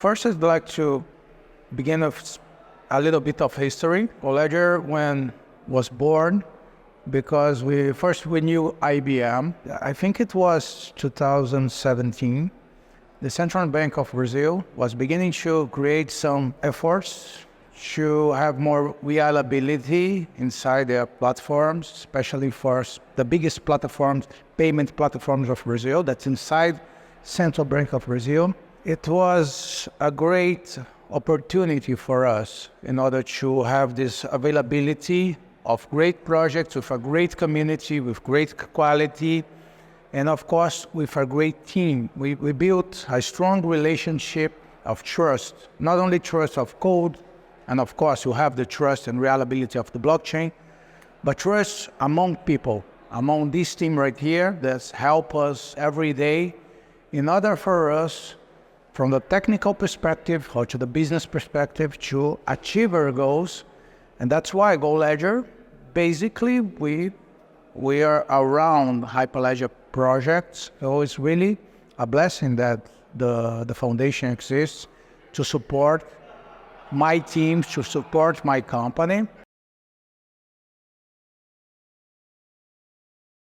First, I'd like to begin with a little bit of history. GoLedger, when was born, because we knew IBM. I think it was 2017. The Central Bank of Brazil was beginning to create some efforts to have more reliability inside their platforms, especially for the biggest platforms, payment platforms of Brazil, that's inside Central Bank of Brazil. It was a great opportunity for us in order to have this availability of great projects with a great community, with great quality, and of course, with a great team. We built a strong relationship of trust, not only trust of code, and of course, you have the trust and reliability of the blockchain, but trust among people, among this team right here that help us every day in order for us, from the technical perspective or to the business perspective, to achieve our goals. And that's why GoLedger, basically, we are around Hyperledger projects. So it's really a blessing that the foundation exists to support my teams, to support my company.